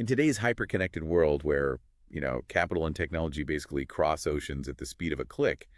In today's hyper-connected world where, capital and technology basically cross oceans at the speed of a click,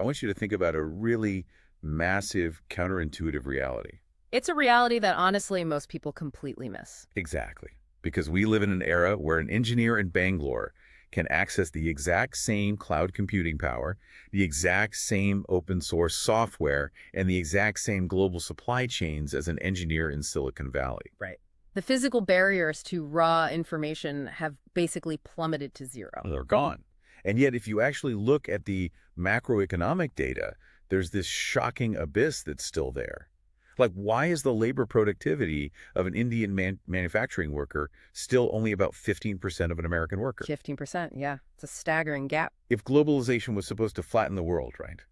I want you to think about a really massive counterintuitive reality. It's a reality that honestly most people completely miss. Exactly. Because we live in an era where an engineer in Bangalore can access the exact same cloud computing power, the exact same open source software, and the exact same global supply chains as an engineer in Silicon Valley. Right. The physical barriers to raw information have basically plummeted to zero. They're gone. And yet, if you actually look at the macroeconomic data, there's this shocking abyss that's still there. Like, why is the labor productivity of an Indian manufacturing worker still only about 15% of an American worker? 15%, yeah. It's a staggering gap. If globalization was supposed to flatten the world, right?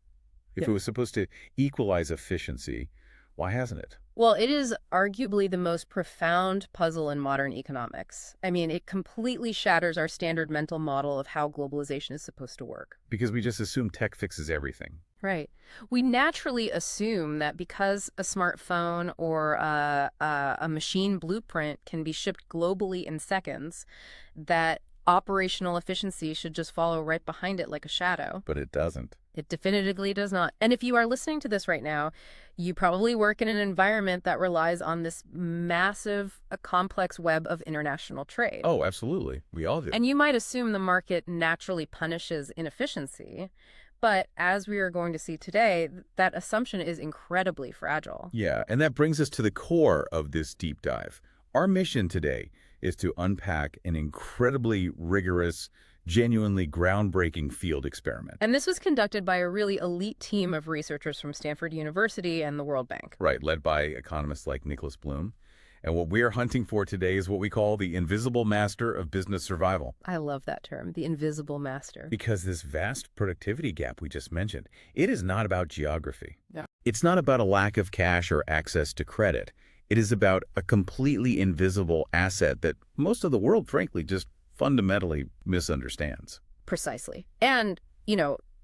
If Yeah. it was supposed to equalize efficiency, why hasn't it? Well, it is arguably the most profound puzzle in modern economics. I mean, it completely shatters our standard mental model of how globalization is supposed to work. Because we just assume tech fixes everything. Right. We naturally assume that because a smartphone or a machine blueprint can be shipped globally in seconds, that operational efficiency should just follow right behind it like a shadow. But it doesn't. It definitively does not. And if you are listening to this right now, you probably work in an environment that relies on this massive, complex web of international trade. Oh, absolutely. We all do. And you might assume the market naturally punishes inefficiency. But as we are going to see today, that assumption is incredibly fragile. Yeah, and that brings us to the core of this deep dive. Our mission today is to unpack an incredibly rigorous, genuinely groundbreaking field experiment. And this was conducted by a really elite team of researchers from Stanford University and the World Bank. Right, led by economists like Nicholas Bloom. And what we are hunting for today is what we call the invisible master of business survival. I love that term, the invisible master. Because this vast productivity gap we just mentioned, it is not about geography. Yeah. It's not about a lack of cash or access to credit. It is about a completely invisible asset that most of the world, frankly, just fundamentally misunderstands. Precisely. And,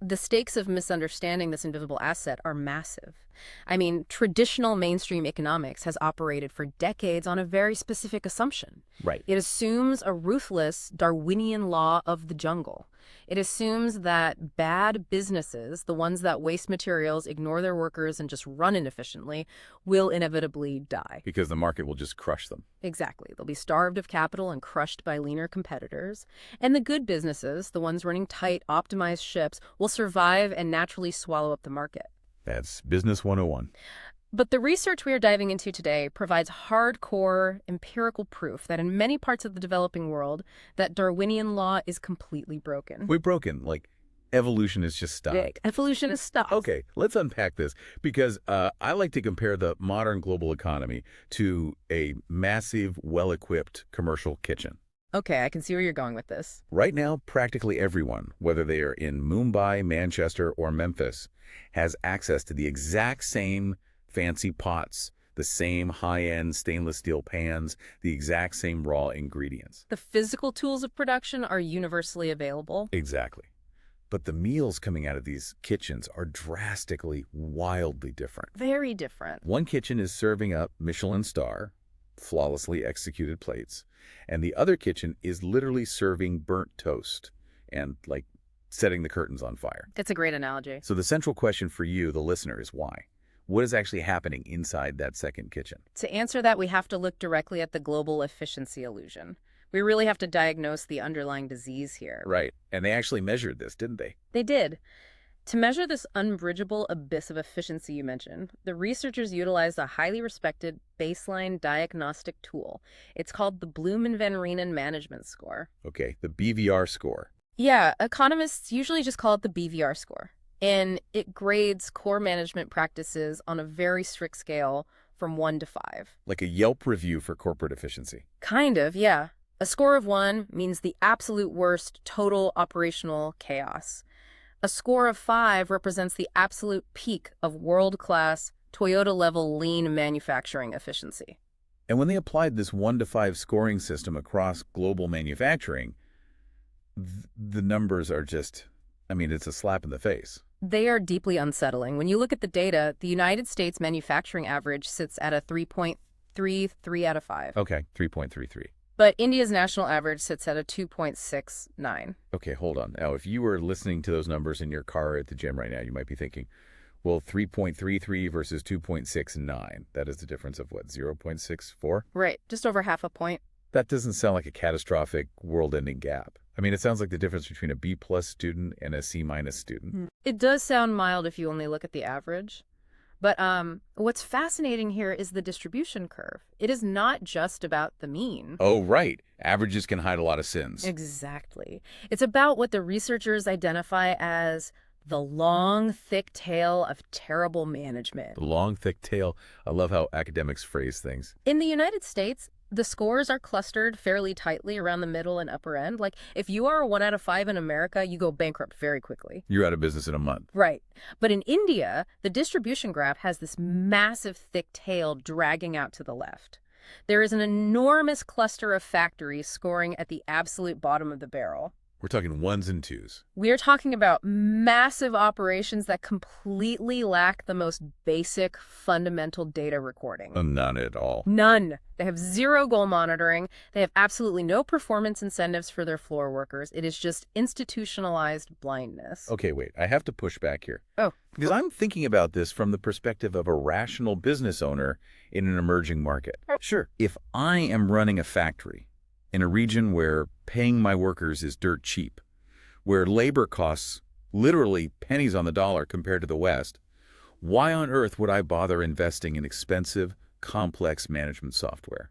the stakes of misunderstanding this invisible asset are massive. I mean, traditional mainstream economics has operated for decades on a very specific assumption. Right. It assumes a ruthless Darwinian law of the jungle. It assumes that bad businesses, the ones that waste materials, ignore their workers, and just run inefficiently, will inevitably die. Because the market will just crush them. Exactly. They'll be starved of capital and crushed by leaner competitors. And the good businesses, the ones running tight, optimized ships, will survive and naturally swallow up the market. That's Business 101. But the research we are diving into today provides hardcore empirical proof that in many parts of the developing world, that Darwinian law is completely broken. We're broken. Like, evolution is just stopped. Evolution is stopped. Okay, let's unpack this because I like to compare the modern global economy to a massive, well-equipped commercial kitchen. Okay, I can see where you're going with this. Right now, practically everyone, whether they are in Mumbai, Manchester, or Memphis, has access to the exact same fancy pots, the same high-end stainless steel pans, the exact same raw ingredients. The physical tools of production are universally available. Exactly. But the meals coming out of these kitchens are drastically, wildly different. Very different. One kitchen is serving up Michelin star, flawlessly executed plates, and the other kitchen is literally serving burnt toast and, like, setting the curtains on fire. It's a great analogy. So the central question for you, the listener, is why? What is actually happening inside that second kitchen? To answer that, we have to look directly at the global efficiency illusion. We really have to diagnose the underlying disease here. Right. And they actually measured this, didn't they? They did. To measure this unbridgeable abyss of efficiency you mentioned, the researchers utilized a highly respected baseline diagnostic tool. It's called the Bloom and Van Reenen Management Score. Okay, the BVR score. Yeah, economists usually just call it the BVR score. And it grades core management practices on a very strict scale from 1 to 5. Like a Yelp review for corporate efficiency. Kind of, yeah. A score of 1 means the absolute worst total operational chaos. A score of 5 represents the absolute peak of world-class, Toyota-level lean manufacturing efficiency. And when they applied this 1 to 5 scoring system across global manufacturing, the numbers are just, it's a slap in the face. They are deeply unsettling. When you look at the data, the United States manufacturing average sits at a 3.33 out of 5. Okay, 3.33. But India's national average sits at a 2.69. Okay, hold on. Now, if you were listening to those numbers in your car at the gym right now, you might be thinking, well, 3.33 versus 2.69. That is the difference of what, 0.64? Right, just over half a point. That doesn't sound like a catastrophic world-ending gap. I mean, it sounds like the difference between a B-plus student and a C-minus student. It does sound mild if you only look at the average. But what's fascinating here is the distribution curve. It is not just about the mean. Oh, right. Averages can hide a lot of sins. Exactly. It's about what the researchers identify as the long, thick tail of terrible management. The long, thick tail. I love how academics phrase things. In the United States, the scores are clustered fairly tightly around the middle and upper end. Like, if you are a 1 out of 5 in America, you go bankrupt very quickly. You're out of business in a month. Right. But in India, the distribution graph has this massive thick tail dragging out to the left. There is an enormous cluster of factories scoring at the absolute bottom of the barrel. We're talking ones and twos. We are talking about massive operations that completely lack the most basic fundamental data recording. None at all. None. They have zero goal monitoring. They have absolutely no performance incentives for their floor workers. It is just institutionalized blindness. Okay, wait. I have to push back here. Oh. Because I'm thinking about this from the perspective of a rational business owner in an emerging market. Sure. If I am running a factory in a region where paying my workers is dirt cheap, where labor costs literally pennies on the dollar compared to the West, why on earth would I bother investing in expensive, complex management software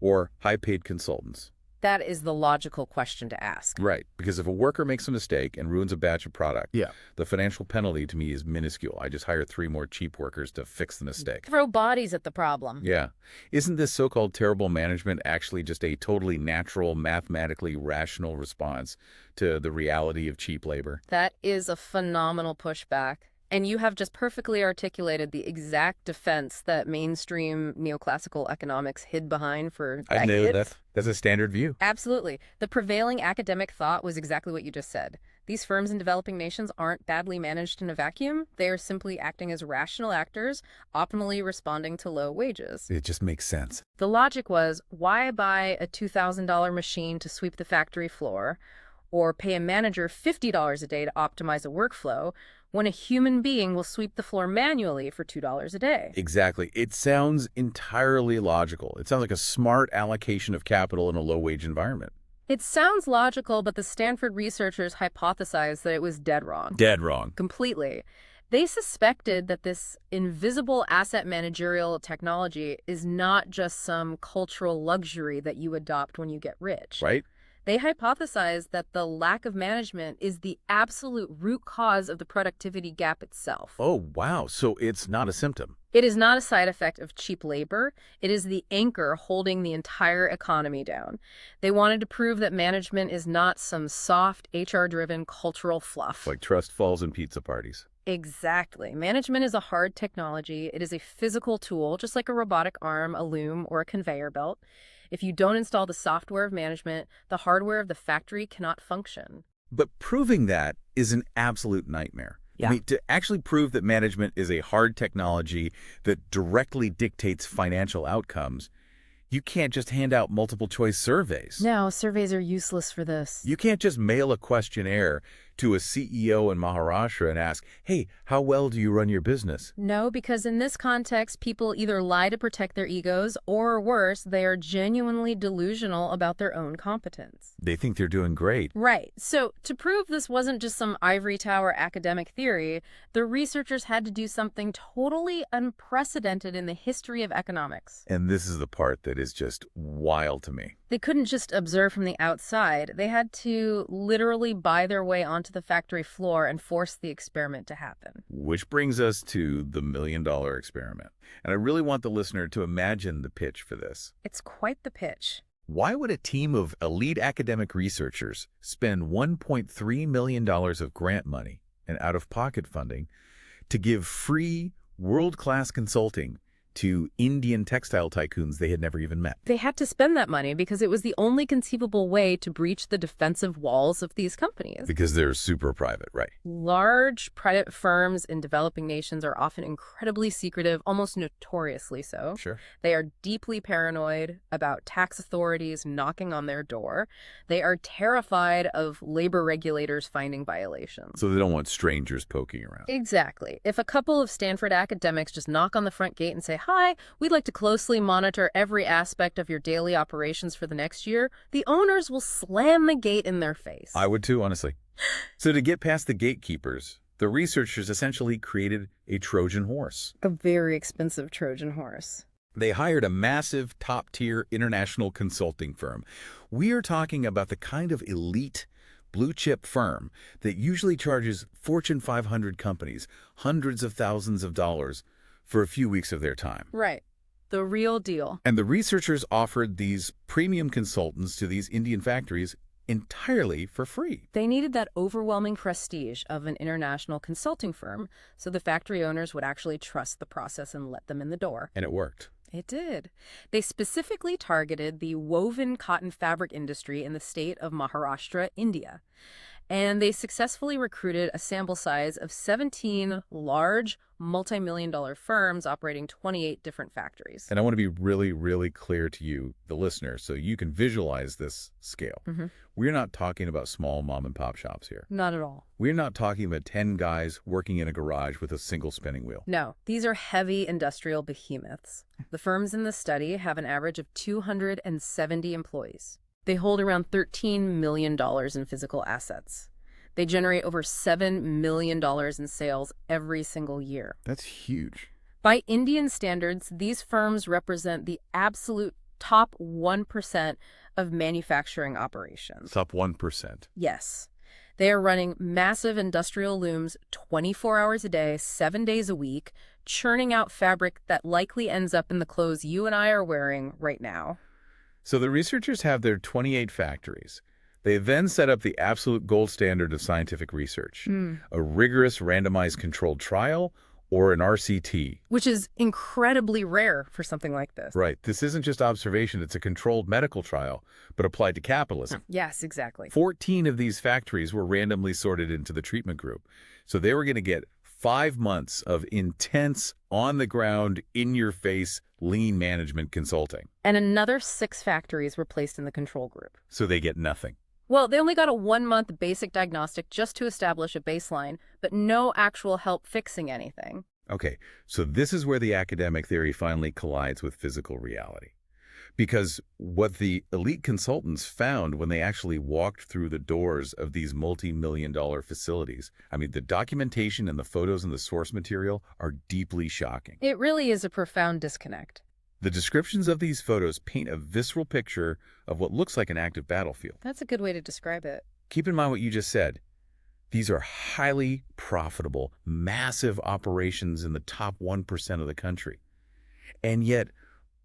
or high-paid consultants? That is the logical question to ask. Right, because if a worker makes a mistake and ruins a batch of product, the financial penalty to me is minuscule. I just hire 3 more cheap workers to fix the mistake. Throw bodies at the problem. Yeah. Isn't this so-called terrible management actually just a totally natural, mathematically rational response to the reality of cheap labor? That is a phenomenal pushback. And you have just perfectly articulated the exact defense that mainstream neoclassical economics hid behind for decades. I know that's a standard view. Absolutely. The prevailing academic thought was exactly what you just said. These firms in developing nations aren't badly managed in a vacuum. They are simply acting as rational actors, optimally responding to low wages. It just makes sense. The logic was, why buy a $2,000 machine to sweep the factory floor or pay a manager $50 a day to optimize a workflow when a human being will sweep the floor manually for $2 a day? Exactly. It sounds entirely logical. It sounds like a smart allocation of capital in a low-wage environment. It sounds logical, but the Stanford researchers hypothesized that it was dead wrong. Dead wrong. Completely. They suspected that this invisible asset managerial technology is not just some cultural luxury that you adopt when you get rich. Right? They hypothesized that the lack of management is the absolute root cause of the productivity gap itself. Oh, wow. So it's not a symptom. It is not a side effect of cheap labor. It is the anchor holding the entire economy down. They wanted to prove that management is not some soft, HR-driven cultural fluff. Like trust falls in pizza parties. Exactly. Management is a hard technology. It is a physical tool, just like a robotic arm, a loom, or a conveyor belt. If you don't install the software of management, the hardware of the factory cannot function. But proving that is an absolute nightmare. Yeah. I mean, to actually prove that management is a hard technology that directly dictates financial outcomes, you can't just hand out multiple choice surveys. No, surveys are useless for this. You can't just mail a questionnaire to a CEO in Maharashtra and ask, hey, how well do you run your business? No, because in this context, people either lie to protect their egos, or worse, they are genuinely delusional about their own competence. They think they're doing great. Right. So to prove this wasn't just some ivory tower academic theory, the researchers had to do something totally unprecedented in the history of economics. And this is the part that is just wild to me. They couldn't just observe from the outside. They had to literally buy their way onto the factory floor and force the experiment to happen. Which brings us to the $1 million experiment. And I really want the listener to imagine the pitch for this. It's quite the pitch. Why would a team of elite academic researchers spend $1.3 million of grant money and out-of-pocket funding to give free, world-class consulting to Indian textile tycoons they had never even met. They had to spend that money because it was the only conceivable way to breach the defensive walls of these companies. Because they're super private, right? Large private firms in developing nations are often incredibly secretive, almost notoriously so. Sure. They are deeply paranoid about tax authorities knocking on their door. They are terrified of labor regulators finding violations. So they don't want strangers poking around. Exactly. If a couple of Stanford academics just knock on the front gate and say, "Hi, we'd like to closely monitor every aspect of your daily operations for the next year," the owners will slam the gate in their face. I would too, honestly. So to get past the gatekeepers, the researchers essentially created a Trojan horse. A very expensive Trojan horse. They hired a massive, top-tier international consulting firm. We are talking about the kind of elite, blue-chip firm that usually charges Fortune 500 companies hundreds of thousands of dollars for a few weeks of their time. Right. The real deal. And the researchers offered these premium consultants to these Indian factories entirely for free. They needed that overwhelming prestige of an international consulting firm, so the factory owners would actually trust the process and let them in the door. And it worked. It did. They specifically targeted the woven cotton fabric industry in the state of Maharashtra, India. And they successfully recruited a sample size of 17 large, multi-million-dollar firms operating 28 different factories. And I want to be really, really clear to you, the listener, so you can visualize this scale. We're not talking about small mom-and-pop shops here. Not at all. We're not talking about 10 guys working in a garage with a single spinning wheel. No, these are heavy industrial behemoths. The firms in the study have an average of 270 employees. They hold around $13 million in physical assets. They generate over $7 million in sales every single year. That's huge. By Indian standards, these firms represent the absolute top 1% of manufacturing operations. Top 1%. Yes. They are running massive industrial looms 24 hours a day, 7 days a week, churning out fabric that likely ends up in the clothes you and I are wearing right now. So the researchers have their 28 factories. They then set up the absolute gold standard of scientific research, a rigorous randomized controlled trial, or an RCT. Which is incredibly rare for something like this. Right. This isn't just observation. It's a controlled medical trial, but applied to capitalism. Yes, exactly. 14 of these factories were randomly sorted into the treatment group. So they were going to get 5 months of intense, on-the-ground, in-your-face, lean management consulting. And another 6 factories were placed in the control group. So they get nothing. Well, they only got a 1-month basic diagnostic just to establish a baseline, but no actual help fixing anything. Okay, so this is where the academic theory finally collides with physical reality. Because what the elite consultants found when they actually walked through the doors of these multi-million-dollar facilities, I mean, the documentation and the photos and the source material are deeply shocking. It really is a profound disconnect. The descriptions of these photos paint a visceral picture of what looks like an active battlefield. That's a good way to describe it. Keep in mind what you just said. These are highly profitable, massive operations in the top 1% of the country. And yet,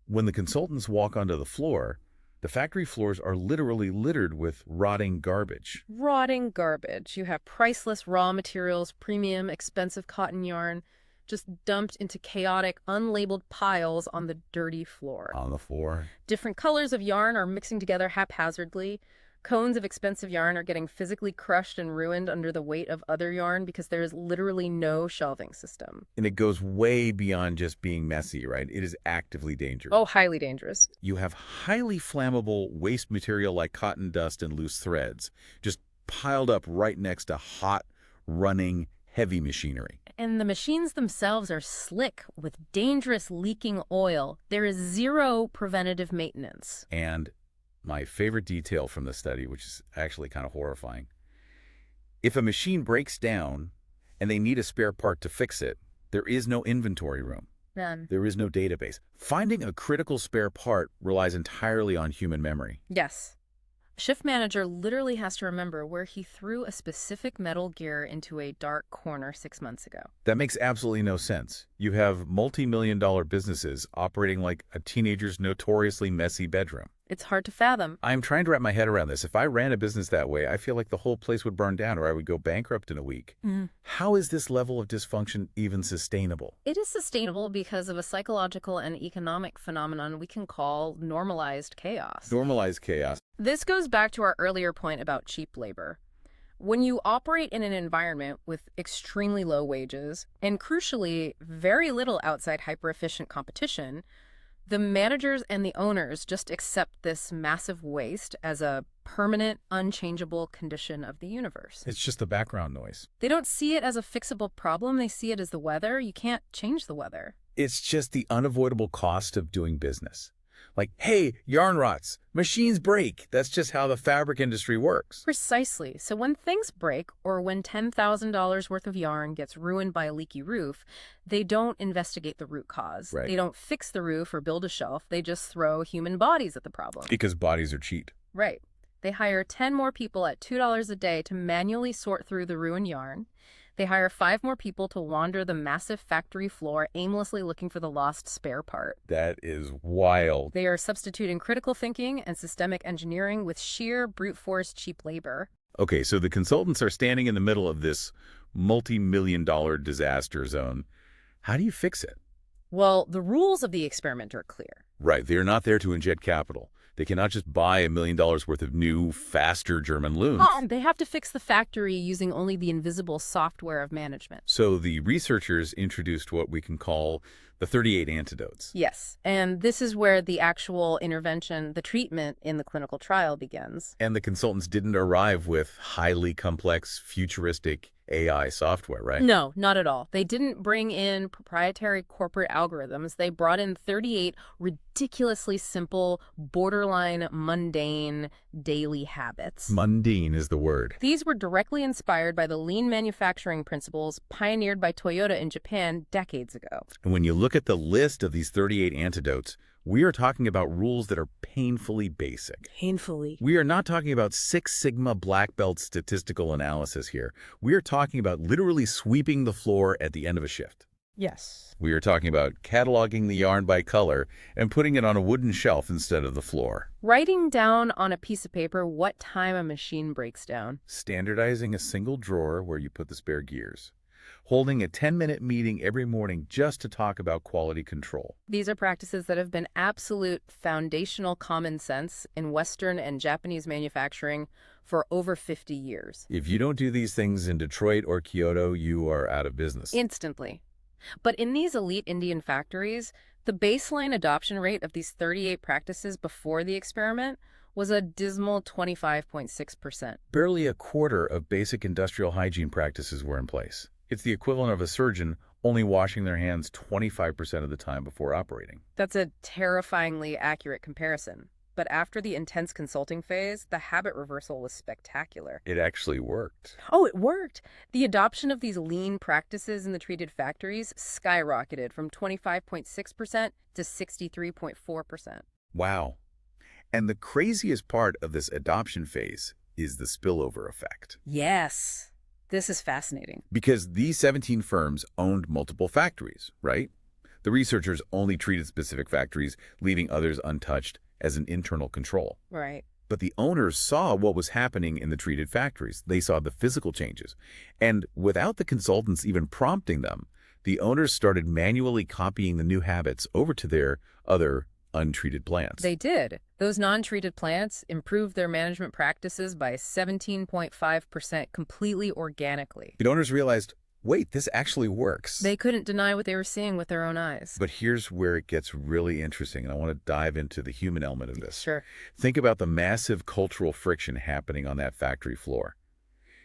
when the consultants walk onto the floor, the factory floors are literally littered with rotting garbage. Rotting garbage. You have priceless raw materials, premium, expensive cotton yarn, just dumped into chaotic, unlabeled piles on the dirty floor. On the floor. Different colors of yarn are mixing together haphazardly. Cones of expensive yarn are getting physically crushed and ruined under the weight of other yarn because there is literally no shelving system. And it goes way beyond just being messy, right? It is actively dangerous. Oh, highly dangerous. You have highly flammable waste material like cotton dust and loose threads, just piled up right next to hot, running, heavy machinery. And the machines themselves are slick with dangerous leaking oil. There is zero preventative maintenance. And my favorite detail from the study, which is actually kind of horrifying, if a machine breaks down and they need a spare part to fix it, there is no inventory room. None. There is no database. Finding a critical spare part relies entirely on human memory. Yes. Shift manager literally has to remember where he threw a specific metal gear into a dark corner 6 months ago. That makes absolutely no sense. You have multi-million-dollar businesses operating like a teenager's notoriously messy bedroom. It's hard to fathom. I'm trying to wrap my head around this. If I ran a business that way, I feel like the whole place would burn down or I would go bankrupt in a week. How is this level of dysfunction even sustainable? It is sustainable because of a psychological and economic phenomenon we can call normalized chaos. Normalized chaos. This goes back to our earlier point about cheap labor. When you operate in an environment with extremely low wages and, crucially, very little outside hyper-efficient competition, the managers and the owners just accept this massive waste as a permanent, unchangeable condition of the universe. It's just the background noise. They don't see it as a fixable problem. They see it as the weather. You can't change the weather. It's just the unavoidable cost of doing business. Like, hey, yarn rots, machines break. That's just how the fabric industry works. Precisely. So when things break, or when $10,000 worth of yarn gets ruined by a leaky roof, they don't investigate the root cause. Right. They don't fix the roof or build a shelf. They just throw human bodies at the problem. Because bodies are cheap. Right. They hire 10 more people at $2 a day to manually sort through the ruined yarn. They hire 5 more people to wander the massive factory floor aimlessly looking for the lost spare part. That is wild. They are substituting critical thinking and systemic engineering with sheer brute force cheap labor. Okay, so the consultants are standing in the middle of this multi-million-dollar disaster zone. How do you fix it? Well, the rules of the experiment are clear. Right, they're not there to inject capital. They cannot just buy $1 million worth of new, faster German looms. They have to fix the factory using only the invisible software of management. So the researchers introduced what we can call the 38 antidotes. Yes, and this is where the actual intervention, the treatment in the clinical trial begins. And the consultants didn't arrive with highly complex, futuristic AI software, right? No, not at all. They didn't bring in proprietary corporate algorithms. They brought in 38 ridiculously simple, borderline mundane daily habits. Mundane is the word. These were directly inspired by the lean manufacturing principles pioneered by Toyota in Japan decades ago. And when you look at the list of these 38 antidotes, we are talking about rules that are painfully basic. Painfully. We are not talking about Six Sigma black belt statistical analysis here. We are talking about literally sweeping the floor at the end of a shift. Yes. We are talking about cataloging the yarn by color and putting it on a wooden shelf instead of the floor. Writing down on a piece of paper what time a machine breaks down. Standardizing a single drawer where you put the spare gears. Holding a 10-minute meeting every morning just to talk about quality control. These are practices that have been absolute foundational common sense in Western and Japanese manufacturing for over 50 years. If you don't do these things in Detroit or Kyoto, you are out of business. Instantly. But in these elite Indian factories, the baseline adoption rate of these 38 practices before the experiment was a dismal 25.6%. Barely a quarter of basic industrial hygiene practices were in place. It's the equivalent of a surgeon only washing their hands 25% of the time before operating. That's a terrifyingly accurate comparison. But after the intense consulting phase, the habit reversal was spectacular. It actually worked. Oh, it worked! The adoption of these lean practices in the treated factories skyrocketed from 25.6% to 63.4%. Wow. And the craziest part of this adoption phase is the spillover effect. Yes. This is fascinating. Because these 17 firms owned multiple factories, right? The researchers only treated specific factories, leaving others untouched as an internal control. Right. But the owners saw what was happening in the treated factories. They saw the physical changes. And without the consultants even prompting them, the owners started manually copying the new habits over to their other untreated plants. They did. Those non-treated plants improved their management practices by 17.5% completely organically. The owners realized, wait, this actually works. They couldn't deny what they were seeing with their own eyes. But here's where it gets really interesting, and I want to dive into the human element of this. Sure. Think about the massive cultural friction happening on that factory floor.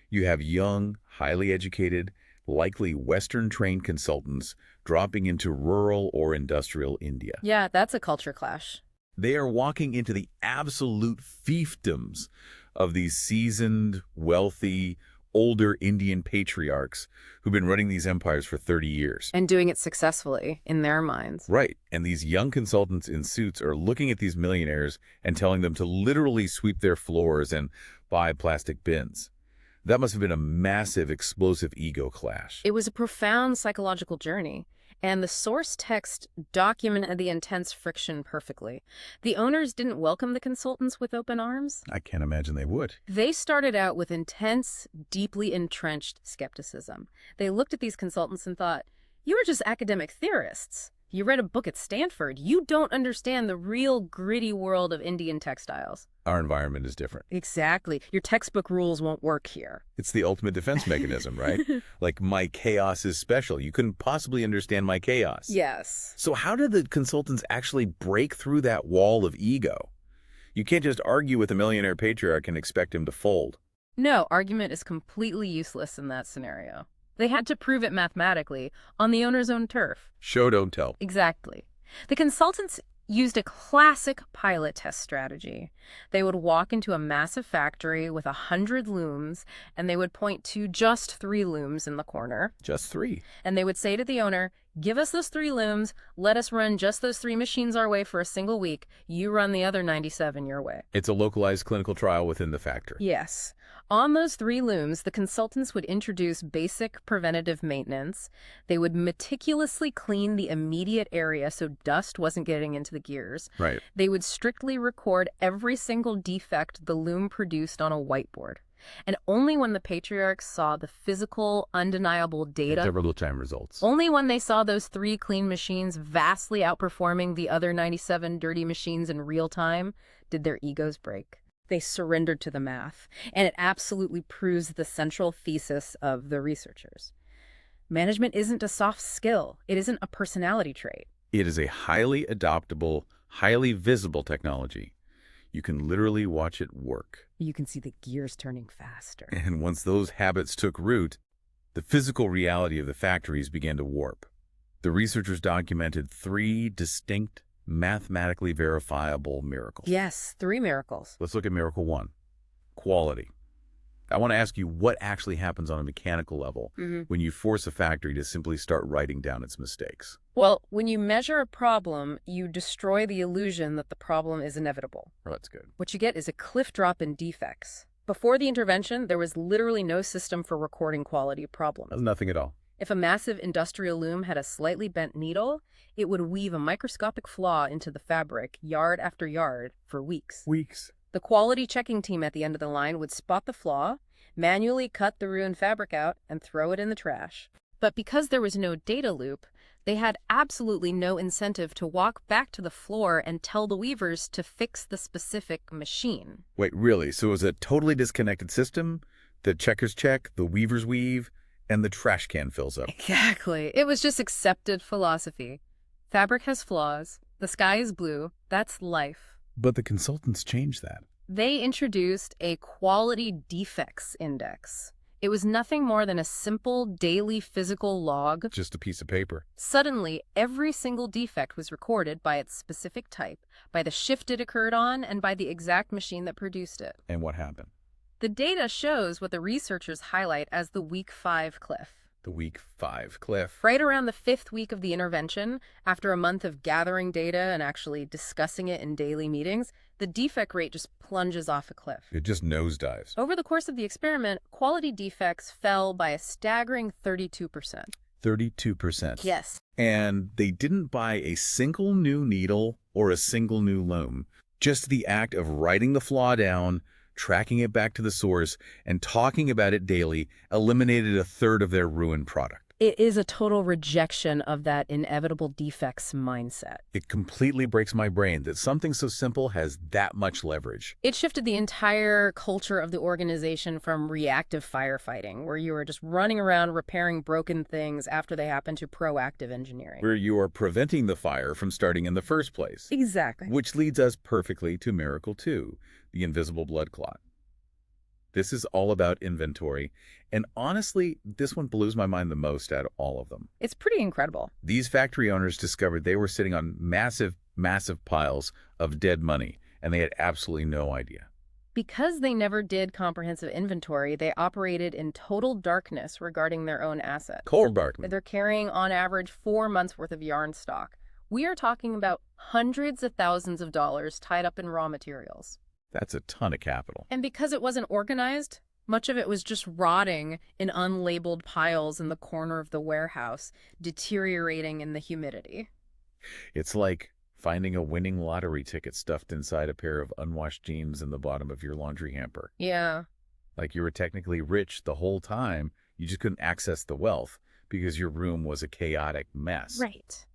You have young, highly educated, likely Western-trained consultants dropping into rural or industrial India. Yeah, that's a culture clash. They are walking into the absolute fiefdoms of these seasoned, wealthy, older Indian patriarchs who've been running these empires for 30 years. And doing it successfully in their minds. Right. And these young consultants in suits are looking at these millionaires and telling them to literally sweep their floors and buy plastic bins. That must have been a massive, explosive ego clash. It was a profound psychological journey, and the source text documented the intense friction perfectly. The owners didn't welcome the consultants with open arms. I can't imagine they would. They started out with intense, deeply entrenched skepticism. They looked at these consultants and thought, "You are just academic theorists. You read a book at Stanford. You don't understand the real gritty world of Indian textiles." Our environment is different. Exactly. Your textbook rules won't work here. It's the ultimate defense mechanism, right? Like, my chaos is special. You couldn't possibly understand my chaos. Yes. So how did the consultants actually break through that wall of ego? You can't just argue with a millionaire patriarch and expect him to fold. No, argument is completely useless in that scenario. They had to prove it mathematically on the owner's own turf. Show, don't tell. Exactly. The consultants used a classic pilot test strategy. They would walk into a massive factory with 100 looms, and they would point to just 3 looms in the corner. Just 3. And they would say to the owner, "Give us those 3 looms, let us run just those 3 machines our way for a single week. You run the other 97 your way." It's a localized clinical trial within the factory. Yes. On those 3 looms, the consultants would introduce basic preventative maintenance. They would meticulously clean the immediate area so dust wasn't getting into the gears. Right. They would strictly record every single defect the loom produced on a whiteboard. And only when the patriarchs saw the physical, undeniable data, Real-time results. only when they saw those 3 clean machines vastly outperforming the other 97 dirty machines in real time, did their egos break. They surrendered to the math, and it absolutely proves the central thesis of the researchers. Management isn't a soft skill. It isn't a personality trait. It is a highly adoptable, highly visible technology. You can literally watch it work. You can see the gears turning faster. And once those habits took root, the physical reality of the factories began to warp. The researchers documented 3 distinct, mathematically verifiable miracles. Yes, 3 miracles. Let's look at miracle 1, quality. I want to ask you what actually happens on a mechanical level when you force a factory to simply start writing down its mistakes. Well, when you measure a problem, you destroy the illusion that the problem is inevitable. Well, that's good. What you get is a cliff drop in defects. Before the intervention, there was literally no system for recording quality problems. Nothing at all. If a massive industrial loom had a slightly bent needle, it would weave a microscopic flaw into the fabric yard after yard for weeks. The quality checking team at the end of the line would spot the flaw, manually cut the ruined fabric out, and throw it in the trash. But because there was no data loop, they had absolutely no incentive to walk back to the floor and tell the weavers to fix the specific machine. Wait, really? So it was a totally disconnected system? The checkers check, the weavers weave, and the trash can fills up. Exactly. It was just accepted philosophy. Fabric has flaws. The sky is blue. That's life. But the consultants changed that. They introduced a quality defects index. It was nothing more than a simple daily physical log. Just a piece of paper. Suddenly, every single defect was recorded by its specific type, by the shift it occurred on, and by the exact machine that produced it. And what happened? The data shows what the researchers highlight as the week 5 cliff. The week 5 cliff. Right around the 5th week of the intervention, after a month of gathering data and actually discussing it in daily meetings, the defect rate just plunges off a cliff. It just nosedives. Over the course of the experiment, quality defects fell by a staggering 32%. 32%. Yes. And they didn't buy a single new needle or a single new loom. Just the act of writing the flaw down, tracking it back to the source, and talking about it daily eliminated a third of their ruined product. It is a total rejection of that inevitable defects mindset. It completely breaks my brain that something so simple has that much leverage. It shifted the entire culture of the organization from reactive firefighting, where you were just running around repairing broken things after they happen, to proactive engineering. Where you are preventing the fire from starting in the first place. Exactly. Which leads us perfectly to Miracle 2, the invisible blood clot. This is all about inventory, and honestly, this one blows my mind the most out of all of them. It's pretty incredible. These factory owners discovered they were sitting on massive piles of dead money, and they had absolutely no idea. Because they never did comprehensive inventory, they operated in total darkness regarding their own assets. Cold darkness. They're carrying, on average, 4 months' worth of yarn stock. We are talking about hundreds of thousands of dollars tied up in raw materials. That's a ton of capital. And because it wasn't organized, much of it was just rotting in unlabeled piles in the corner of the warehouse, deteriorating in the humidity. It's like finding a winning lottery ticket stuffed inside a pair of unwashed jeans in the bottom of your laundry hamper. Yeah. Like you were technically rich the whole time, you just couldn't access the wealth because your room was a chaotic mess. Right.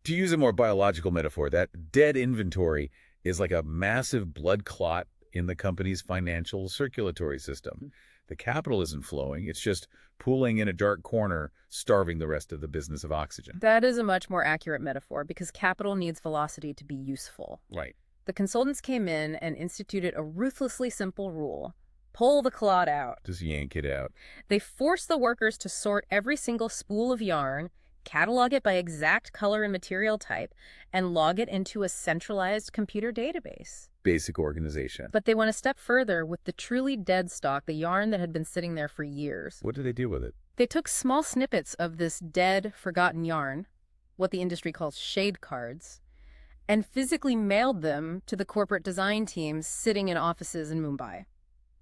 To use a more biological metaphor, that dead inventory is like a massive blood clot in the company's financial circulatory system. The capital isn't flowing, it's just pooling in a dark corner, starving the rest of the business of oxygen. That is a much more accurate metaphor because capital needs velocity to be useful. Right. The consultants came in and instituted a ruthlessly simple rule. Pull the clot out. Just yank it out. They forced the workers to sort every single spool of yarn, catalog it by exact color and material type, and log it into a centralized computer database. Basic organization. But they went a step further with the truly dead stock, the yarn that had been sitting there for years. What did they do with it? They took small snippets of this dead, forgotten yarn, what the industry calls shade cards, and physically mailed them to the corporate design teams sitting in offices in Mumbai.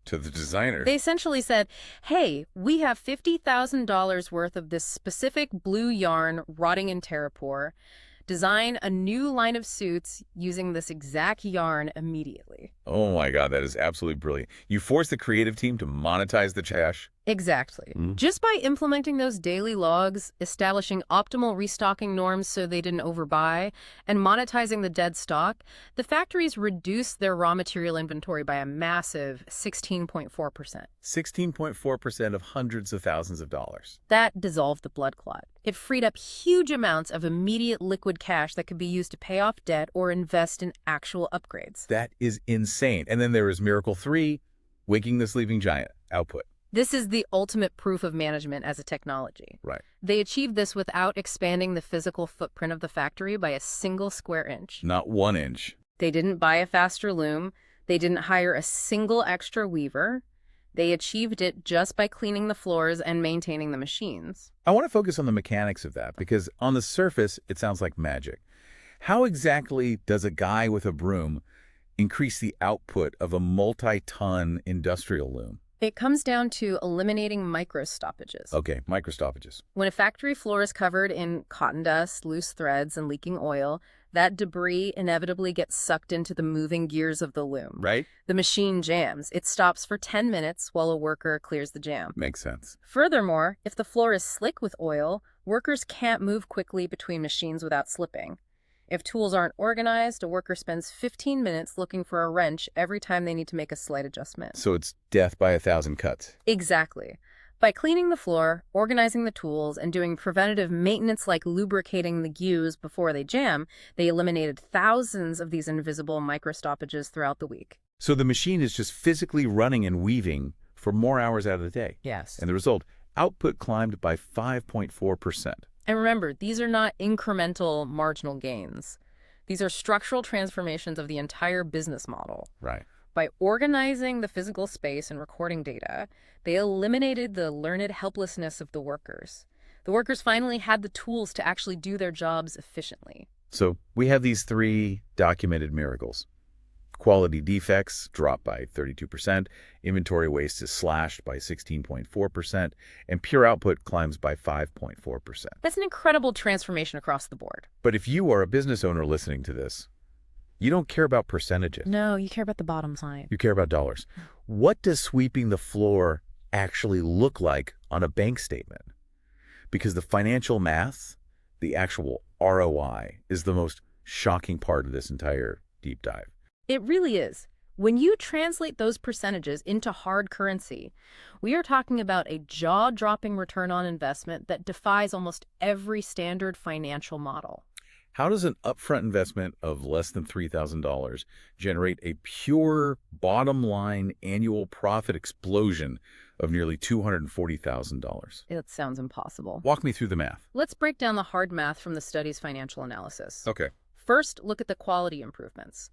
To the designer. They essentially said, hey, we have $50,000 worth of this specific blue yarn rotting in Terrapur. Design a new line of suits using this exact yarn immediately. Oh my God, that is absolutely brilliant. You forced the creative team to monetize the trash. Exactly. Just by implementing those daily logs, establishing optimal restocking norms so they didn't overbuy, and monetizing the dead stock, the factories reduced their raw material inventory by a massive 16.4%. 16.4% of hundreds of thousands of dollars. That dissolved the blood clot. It freed up huge amounts of immediate liquid cash that could be used to pay off debt or invest in actual upgrades. That is insane. And then there is Miracle 3, waking the sleeping giant, output. This is the ultimate proof of management as a technology. Right. They achieved this without expanding the physical footprint of the factory by a single square inch. Not 1 inch. They didn't buy a faster loom. They didn't hire a single extra weaver. They achieved it just by cleaning the floors and maintaining the machines. I want to focus on the mechanics of that because on the surface, it sounds like magic. How exactly does a guy with a broom increase the output of a multi-ton industrial loom? It comes down to eliminating micro-stoppages. Okay, micro-stoppages. When a factory floor is covered in cotton dust, loose threads, and leaking oil, that debris inevitably gets sucked into the moving gears of the loom. Right? The machine jams. It stops for 10 minutes while a worker clears the jam. Makes sense. Furthermore, if the floor is slick with oil, workers can't move quickly between machines without slipping. If tools aren't organized, a worker spends 15 minutes looking for a wrench every time they need to make a slight adjustment. So it's death by 1,000 cuts. Exactly. By cleaning the floor, organizing the tools, and doing preventative maintenance like lubricating the gears before they jam, they eliminated thousands of these invisible micro-stoppages throughout the week. So the machine is just physically running and weaving for more hours out of the day. Yes. And the result, output climbed by 5.4%. And remember, these are not incremental marginal gains. These are structural transformations of the entire business model. Right. By organizing the physical space and recording data, they eliminated the learned helplessness of the workers. The workers finally had the tools to actually do their jobs efficiently. So we have these 3 documented miracles. Quality defects drop by 32%, inventory waste is slashed by 16.4%, and pure output climbs by 5.4%. That's an incredible transformation across the board. But if you are a business owner listening to this, you don't care about percentages. No, you care about the bottom line. You care about dollars. What does sweeping the floor actually look like on a bank statement? Because the financial math, the actual ROI, is the most shocking part of this entire deep dive. It really is. When you translate those percentages into hard currency, we are talking about a jaw-dropping return on investment that defies almost every standard financial model. How does an upfront investment of less than $3,000 generate a pure bottom-line annual profit explosion of nearly $240,000? It sounds impossible. Walk me through the math. Let's break down the hard math from the study's financial analysis. Okay. First, look at the quality improvements.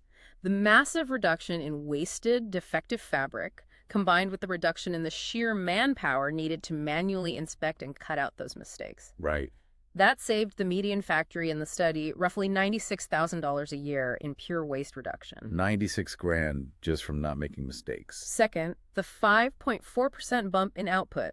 The massive reduction in wasted, defective fabric, combined with the reduction in the sheer manpower needed to manually inspect and cut out those mistakes. Right. That saved the median factory in the study roughly $96,000 a year in pure waste reduction. 96 grand just from not making mistakes. Second, the 5.4% bump in output.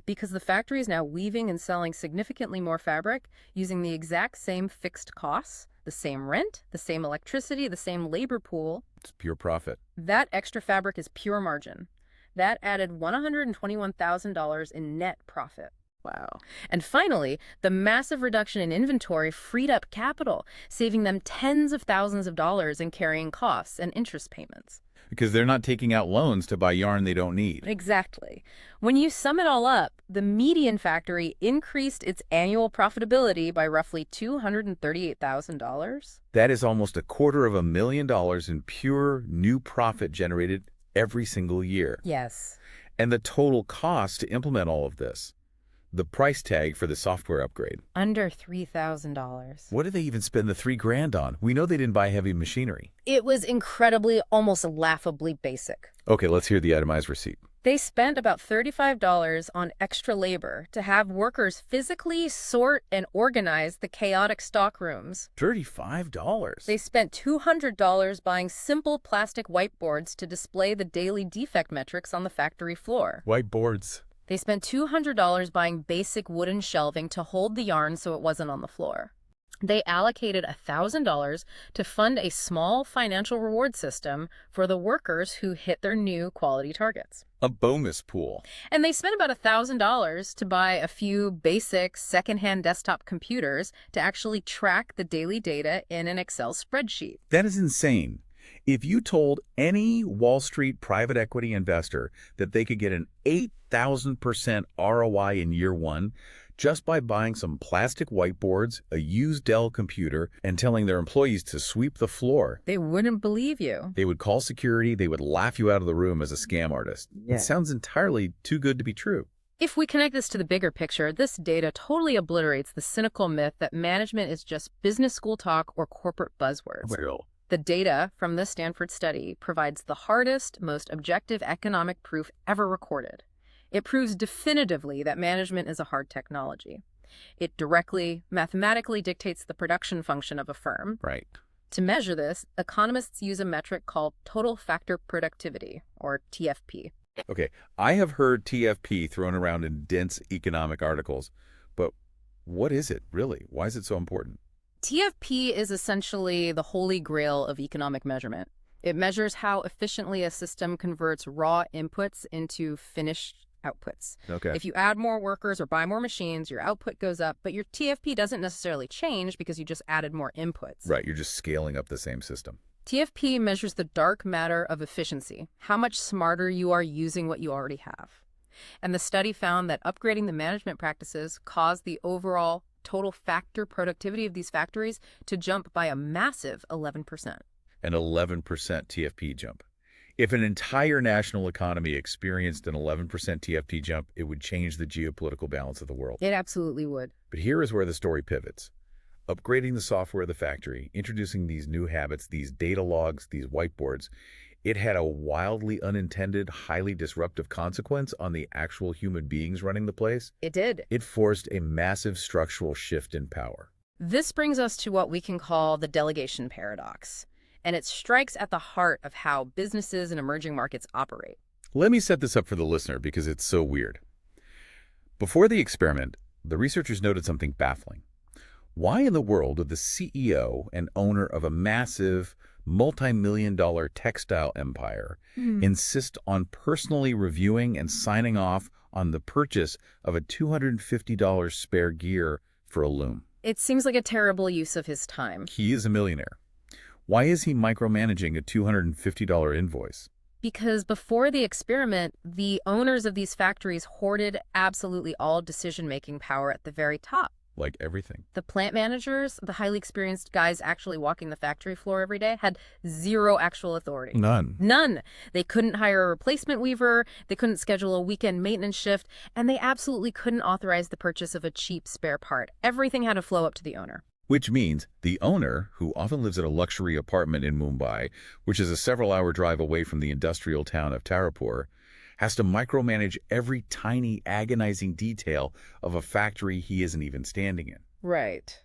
Because the factory is now weaving and selling significantly more fabric using the exact same fixed costs, the same rent, the same electricity, the same labor pool. It's pure profit. That extra fabric is pure margin. That added $121,000 in net profit. Wow. And finally, the massive reduction in inventory freed up capital, saving them tens of thousands of dollars in carrying costs and interest payments. Because they're not taking out loans to buy yarn they don't need. Exactly. When you sum it all up, the median factory increased its annual profitability by roughly $238,000. That is almost $250,000 in pure new profit generated every single year. Yes. And the total cost to implement all of this, the price tag for the software upgrade. Under $3,000. What did they even spend the $3 grand on? We know they didn't buy heavy machinery. It was incredibly, almost laughably basic. Okay, let's hear the itemized receipt. They spent about $35 on extra labor to have workers physically sort and organize the chaotic stockrooms. $35? They spent $200 buying simple plastic whiteboards to display the daily defect metrics on the factory floor. Whiteboards. They spent $200 buying basic wooden shelving to hold the yarn so it wasn't on the floor. They allocated $1,000 to fund a small financial reward system for the workers who hit their new quality targets. A bonus pool. And they spent about $1,000 to buy a few basic secondhand desktop computers to actually track the daily data in an Excel spreadsheet. That is insane. If you told any Wall Street private equity investor that they could get an 8,000% ROI in year one just by buying some plastic whiteboards, a used Dell computer, and telling their employees to sweep the floor, they wouldn't believe you. They would call security, they would laugh you out of the room as a scam artist. Yeah. It sounds entirely too good to be true. If we connect this to the bigger picture, this data totally obliterates the cynical myth that management is just business school talk or corporate buzzwords. Well, the data from the Stanford study provides the hardest, most objective economic proof ever recorded. It proves definitively that management is a hard technology. It directly, mathematically dictates the production function of a firm. Right. To measure this, economists use a metric called total factor productivity, or TFP. Okay, I have heard TFP thrown around in dense economic articles, but what is it really? Why is it so important? TFP is essentially the holy grail of economic measurement. It measures how efficiently a system converts raw inputs into finished outputs. Okay. If you add more workers or buy more machines, your output goes up, but your TFP doesn't necessarily change because you just added more inputs. Right, you're just scaling up the same system. TFP measures the dark matter of efficiency, how much smarter you are using what you already have. And the study found that upgrading the management practices caused the overall total factor productivity of these factories to jump by a massive 11%. An 11% TFP jump. If an entire national economy experienced an 11% TFP jump, it would change the geopolitical balance of the world. It absolutely would. But here is where the story pivots. Upgrading the software of the factory, introducing these new habits, these data logs, these whiteboards, it had a wildly unintended, highly disruptive consequence on the actual human beings running the place. It did. It forced a massive structural shift in power. This brings us to what we can call the delegation paradox. And it strikes at the heart of how businesses and emerging markets operate. Let me set this up for the listener because it's so weird. Before the experiment, the researchers noted something baffling. Why in the world did the CEO and owner of a massive, multi-million-dollar textile empire insist on personally reviewing and signing off on the purchase of a $250 spare gear for a loom? It seems like a terrible use of his time. He is a millionaire. Why is he micromanaging a $250 invoice? Because before the experiment, the owners of these factories hoarded absolutely all decision-making power at the very top. Like everything. The plant managers, the highly experienced guys actually walking the factory floor every day, had zero actual authority. None. None. They couldn't hire a replacement weaver, they couldn't schedule a weekend maintenance shift, and they absolutely couldn't authorize the purchase of a cheap spare part. Everything had to flow up to the owner. Which means the owner, who often lives in a luxury apartment in Mumbai, which is a several-hour drive away from the industrial town of Tarapur, has to micromanage every tiny, agonizing detail of a factory he isn't even standing in. Right.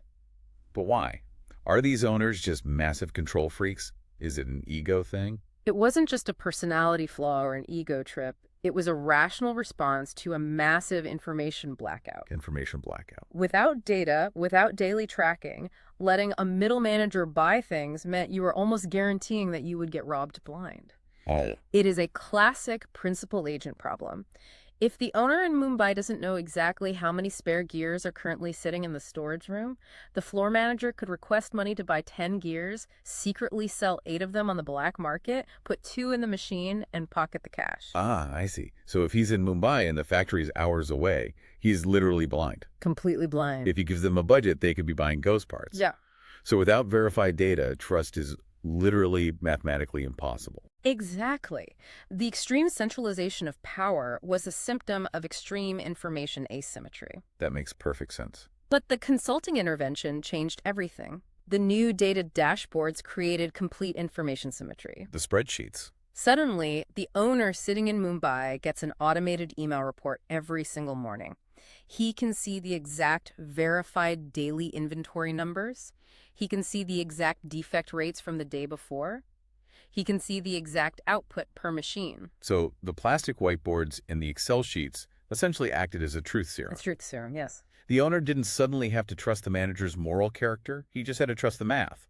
But why? Are these owners just massive control freaks? Is it an ego thing? It wasn't just a personality flaw or an ego trip. It was a rational response to a massive information blackout. Information blackout. Without data, without daily tracking, letting a middle manager buy things meant you were almost guaranteeing that you would get robbed blind. Oh. It is a classic principal agent problem. If the owner in Mumbai doesn't know exactly how many spare gears are currently sitting in the storage room, the floor manager could request money to buy 10 gears, secretly sell 8 of them on the black market, put 2 in the machine, and pocket the cash. Ah, I see. So if he's in Mumbai and the factory's hours away, he's literally blind. Completely blind. If he gives them a budget, they could be buying ghost parts. Yeah. So without verified data, trust is literally mathematically impossible. Exactly. The extreme centralization of power was a symptom of extreme information asymmetry. That makes perfect sense. But the consulting intervention changed everything. The new data dashboards created complete information symmetry. The spreadsheets. Suddenly, the owner sitting in Mumbai gets an automated email report every single morning. He can see the exact verified daily inventory numbers. He can see the exact defect rates from the day before. He can see the exact output per machine. So the plastic whiteboards and the Excel sheets essentially acted as a truth serum. A truth serum, yes. The owner didn't suddenly have to trust the manager's moral character. He just had to trust the math.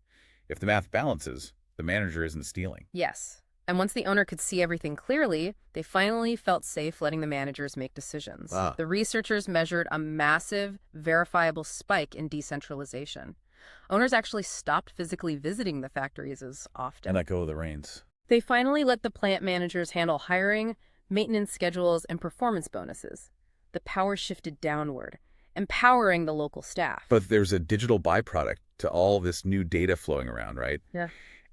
If the math balances, the manager isn't stealing. Yes. And once the owner could see everything clearly, they finally felt safe letting the managers make decisions. The researchers measured a massive, verifiable spike in decentralization. Owners actually stopped physically visiting the factories as often. And let go of the reins. They finally let the plant managers handle hiring, maintenance schedules, and performance bonuses. The power shifted downward, empowering the local staff. But there's a digital byproduct to all this new data flowing around, right? Yeah.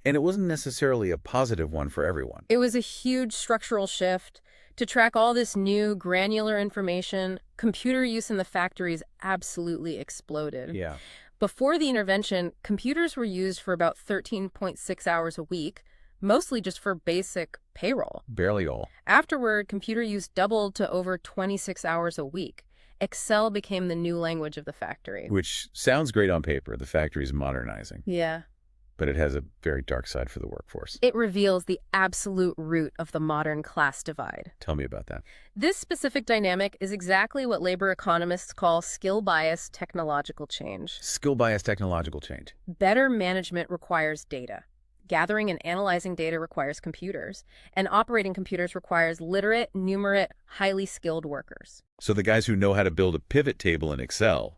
And it wasn't necessarily a positive one for everyone. It was a huge structural shift. To track all this new granular information, computer use in the factories absolutely exploded. Yeah. Before the intervention, computers were used for about 13.6 hours a week, mostly just for basic payroll. Barely all. Afterward, computer use doubled to over 26 hours a week. Excel became the new language of the factory. Which sounds great on paper. The factory's modernizing. Yeah. But it has a very dark side for the workforce. It reveals the absolute root of the modern class divide. Tell me about that. This specific dynamic is exactly what labor economists call skill-biased technological change. Skill-biased technological change. Better management requires data. Gathering and analyzing data requires computers. And operating computers requires literate, numerate, highly skilled workers. So the guys who know how to build a pivot table in Excel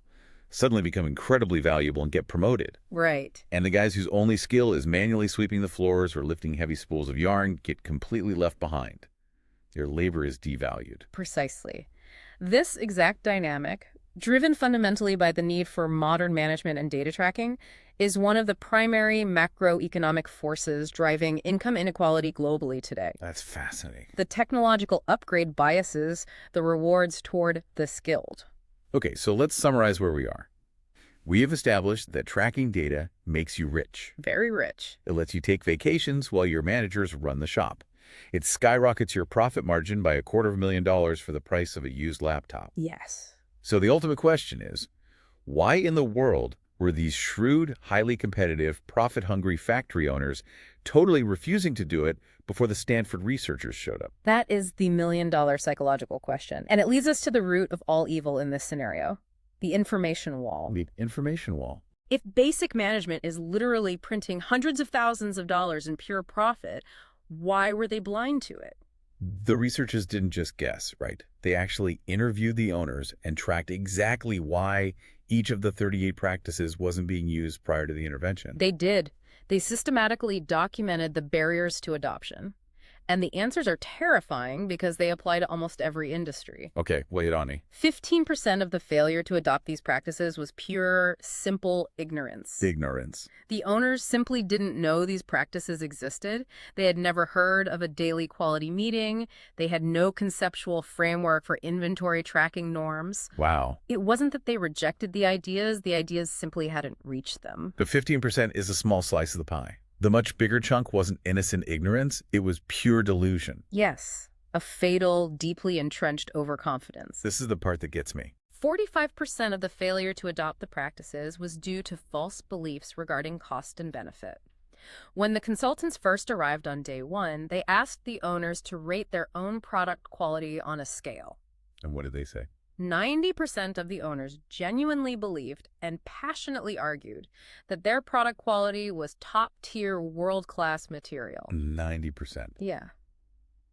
suddenly become incredibly valuable and get promoted. Right. And the guys whose only skill is manually sweeping the floors or lifting heavy spools of yarn get completely left behind. Their labor is devalued. Precisely. This exact dynamic, driven fundamentally by the need for modern management and data tracking, is one of the primary macroeconomic forces driving income inequality globally today. That's fascinating. The technological upgrade biases the rewards toward the skilled. Okay, so let's summarize where we are. We have established that tracking data makes you rich. Very rich. It lets you take vacations while your managers run the shop. It skyrockets your profit margin by $250,000 for the price of a used laptop. Yes. So the ultimate question is, why in the world were these shrewd, highly competitive, profit-hungry factory owners totally refusing to do it before the Stanford researchers showed up? That is the million-dollar psychological question. And it leads us to the root of all evil in this scenario, the information wall. The information wall. If basic management is literally printing hundreds of thousands of dollars in pure profit, why were they blind to it? The researchers didn't just guess, right? They actually interviewed the owners and tracked exactly why each of the 38 practices wasn't being used prior to the intervention. They did. They systematically documented the barriers to adoption. And the answers are terrifying because they apply to almost every industry. Okay, lay it on me. 15% of the failure to adopt these practices was pure, simple ignorance. Ignorance. The owners simply didn't know these practices existed. They had never heard of a daily quality meeting. They had no conceptual framework for inventory tracking norms. Wow. It wasn't that they rejected the ideas simply hadn't reached them. The 15% is a small slice of the pie. The much bigger chunk wasn't innocent ignorance, it was pure delusion. Yes, a fatal, deeply entrenched overconfidence. This is the part that gets me. 45% of the failure to adopt the practices was due to false beliefs regarding cost and benefit. When the consultants first arrived on day one, they asked the owners to rate their own product quality on a scale. And what did they say? 90% of the owners genuinely believed and passionately argued that their product quality was top-tier, world-class material. 90%. Yeah.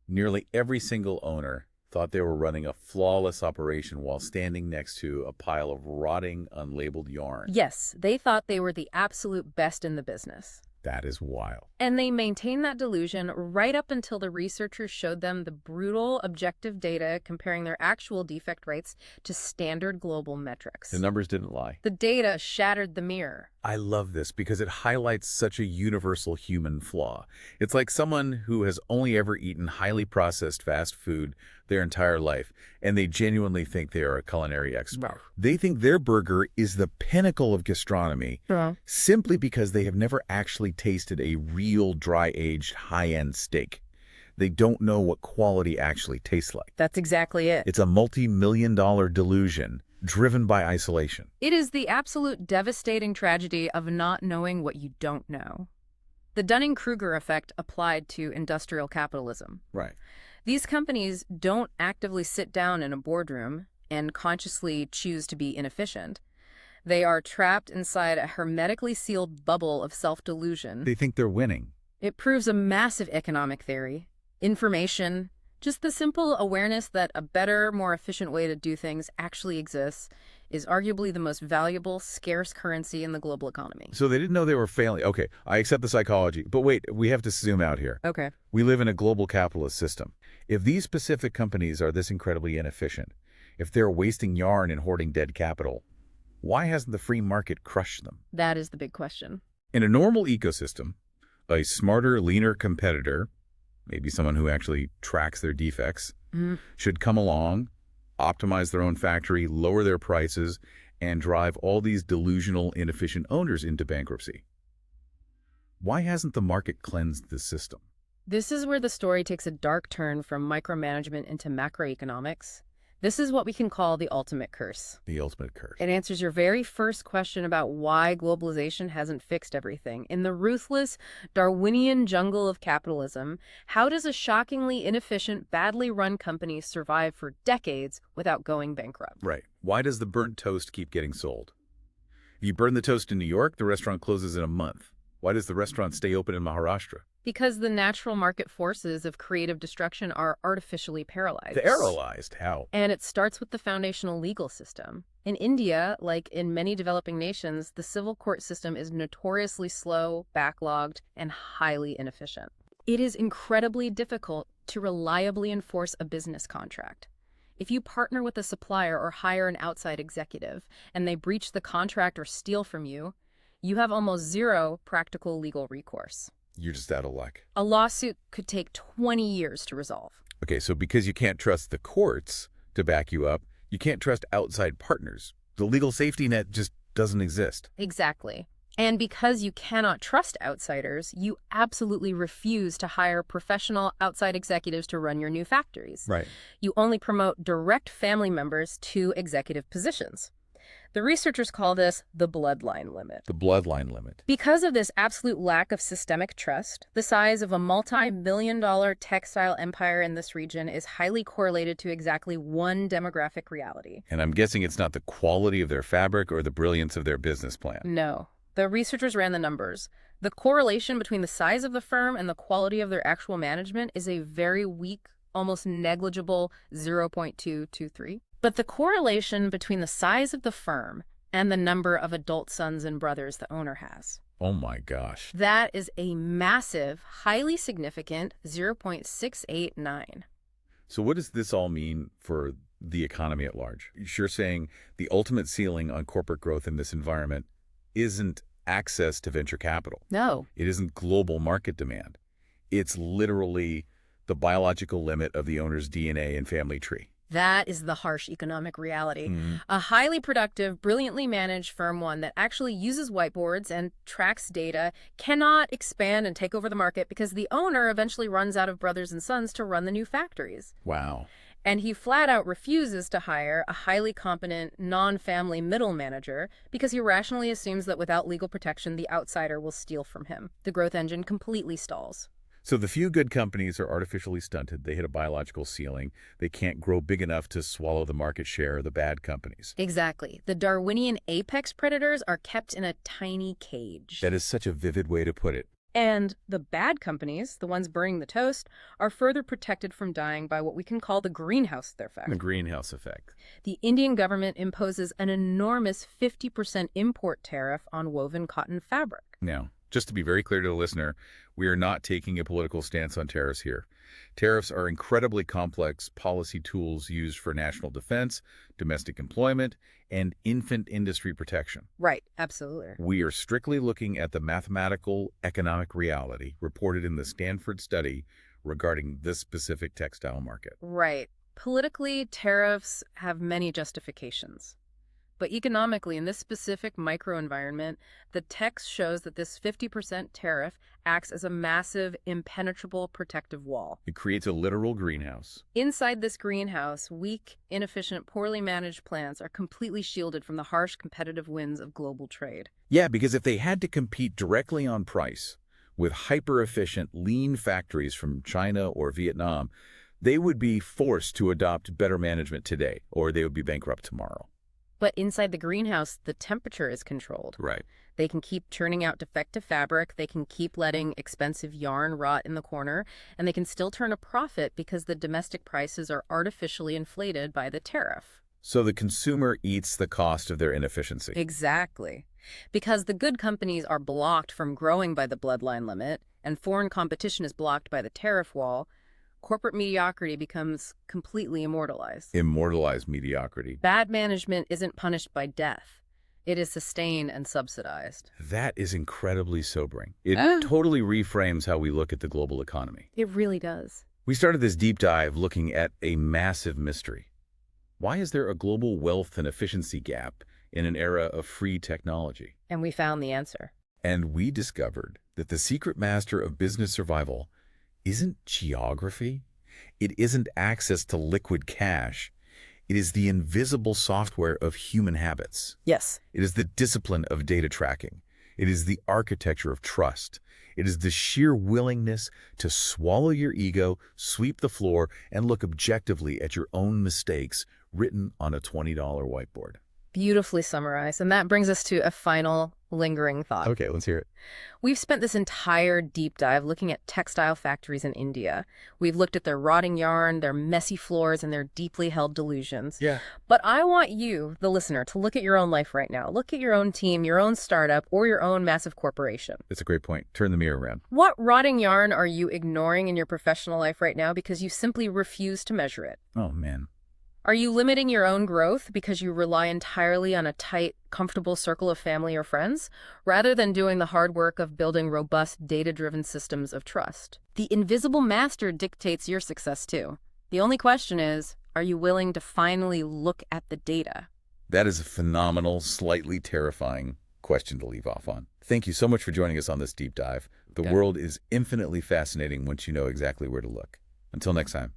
Nearly every single owner thought they were running a flawless operation while standing next to a pile of rotting, unlabeled yarn. Yes, they thought they were the absolute best in the business. That is wild. And they maintained that delusion right up until the researchers showed them the brutal, objective data comparing their actual defect rates to standard global metrics. The numbers didn't lie. The data shattered the mirror. I love this because it highlights such a universal human flaw. It's like someone who has only ever eaten highly processed fast food their entire life, and they genuinely think they are a culinary expert. They think their burger is the pinnacle of gastronomy simply because they have never actually tasted a real dry-aged high-end steak. They don't know what quality actually tastes like. That's exactly it. It's a multi-million-dollar delusion driven by isolation. It is the absolute devastating tragedy of not knowing what you don't know. The Dunning-Kruger effect applied to industrial capitalism. Right. These companies don't actively sit down in a boardroom and consciously choose to be inefficient. They are trapped inside a hermetically sealed bubble of self-delusion. They think they're winning. It proves a massive economic theory. Information, just the simple awareness that a better, more efficient way to do things actually exists, is arguably the most valuable, scarce currency in the global economy. So they didn't know they were failing. Okay, I accept the psychology. But wait, we have to zoom out here. Okay. We live in a global capitalist system. If these specific companies are this incredibly inefficient, if they're wasting yarn and hoarding dead capital, why hasn't the free market crushed them? That is the big question. In a normal ecosystem, a smarter, leaner competitor, maybe someone who actually tracks their defects, should come along, optimize their own factory, lower their prices, and drive all these delusional, inefficient owners into bankruptcy. Why hasn't the market cleansed the system? This is where the story takes a dark turn from micromanagement into macroeconomics. This is what we can call the ultimate curse. The ultimate curse. It answers your very first question about why globalization hasn't fixed everything. In the ruthless, Darwinian jungle of capitalism, how does a shockingly inefficient, badly run company survive for decades without going bankrupt? Right. Why does the burnt toast keep getting sold? If you burn the toast in New York, the restaurant closes in a month. Why does the restaurant stay open in Maharashtra? Because the natural market forces of creative destruction are artificially paralyzed. Paralyzed? How? And it starts with the foundational legal system. In India, like in many developing nations, the civil court system is notoriously slow, backlogged, and highly inefficient. It is incredibly difficult to reliably enforce a business contract. If you partner with a supplier or hire an outside executive, and they breach the contract or steal from you, you have almost zero practical legal recourse. You're just out of luck. A lawsuit could take 20 years to resolve. Okay, so because you can't trust the courts to back you up, you can't trust outside partners. The legal safety net just doesn't exist. Exactly. And because you cannot trust outsiders, you absolutely refuse to hire professional outside executives to run your new factories. Right. You only promote direct family members to executive positions. The researchers call this the bloodline limit. The bloodline limit. Because of this absolute lack of systemic trust, the size of a multi-million-dollar textile empire in this region is highly correlated to exactly one demographic reality. And I'm guessing it's not the quality of their fabric or the brilliance of their business plan. No. The researchers ran the numbers. The correlation between the size of the firm and the quality of their actual management is a very weak, almost negligible 0.223. But the correlation between the size of the firm and the number of adult sons and brothers the owner has. Oh my gosh. That is a massive, highly significant 0.689. So what does this all mean for the economy at large? You're saying the ultimate ceiling on corporate growth in this environment isn't access to venture capital. No. It isn't global market demand. It's literally the biological limit of the owner's DNA and family tree. That is the harsh economic reality. Mm-hmm. A highly productive, brilliantly managed firm, one that actually uses whiteboards and tracks data, cannot expand and take over the market because the owner eventually runs out of brothers and sons to run the new factories. Wow. And he flat out refuses to hire a highly competent, non-family middle manager because he rationally assumes that without legal protection, the outsider will steal from him. The growth engine completely stalls. So the few good companies are artificially stunted. They hit a biological ceiling. They can't grow big enough to swallow the market share of the bad companies. Exactly. The Darwinian apex predators are kept in a tiny cage. That is such a vivid way to put it. And the bad companies, the ones burning the toast, are further protected from dying by what we can call the greenhouse effect. The greenhouse effect. The Indian government imposes an enormous 50% import tariff on woven cotton fabric. Now, just to be very clear to the listener, we are not taking a political stance on tariffs here. Tariffs are incredibly complex policy tools used for national defense, domestic employment, and infant industry protection. Right, absolutely. We are strictly looking at the mathematical economic reality reported in the Stanford study regarding this specific textile market. Right. Politically, tariffs have many justifications. But economically, in this specific microenvironment, the text shows that this 50% tariff acts as a massive, impenetrable protective wall. It creates a literal greenhouse. Inside this greenhouse, weak, inefficient, poorly managed plants are completely shielded from the harsh competitive winds of global trade. Yeah, because if they had to compete directly on price with hyper-efficient, lean factories from China or Vietnam, they would be forced to adopt better management today, or they would be bankrupt tomorrow. But inside the greenhouse, the temperature is controlled. Right. They can keep churning out defective fabric, they can keep letting expensive yarn rot in the corner, and they can still turn a profit because the domestic prices are artificially inflated by the tariff. So the consumer eats the cost of their inefficiency. Exactly. Because the good companies are blocked from growing by the bloodline limit, and foreign competition is blocked by the tariff wall, corporate mediocrity becomes completely immortalized. Immortalized mediocrity. Bad management isn't punished by death. It is sustained and subsidized. That is incredibly sobering. It Ah. totally reframes how we look at the global economy. It really does. We started this deep dive looking at a massive mystery. Why is there a global wealth and efficiency gap in an era of free technology? And we found the answer. And we discovered that the secret master of business survival isn't geography. It isn't access to liquid cash. It is the invisible software of human habits. Yes. It is the discipline of data tracking. It is the architecture of trust. It is the sheer willingness to swallow your ego, sweep the floor, and look objectively at your own mistakes written on a $20 whiteboard. Beautifully summarized. And that brings us to a final lingering thought. Okay, let's hear it. We've spent this entire deep dive looking at textile factories in India. We've looked at their rotting yarn, their messy floors, and their deeply held delusions. Yeah. But I want you, the listener, to look at your own life right now. Look at your own team, your own startup, or your own massive corporation. That's a great point. Turn the mirror around. What rotting yarn are you ignoring in your professional life right now because you simply refuse to measure it? Oh, man. Are you limiting your own growth because you rely entirely on a tight, comfortable circle of family or friends, rather than doing the hard work of building robust, data-driven systems of trust? The invisible master dictates your success too. The only question is, are you willing to finally look at the data? That is a phenomenal, slightly terrifying question to leave off on. Thank you so much for joining us on this deep dive. The world is infinitely fascinating once you know exactly where to look. Until next time.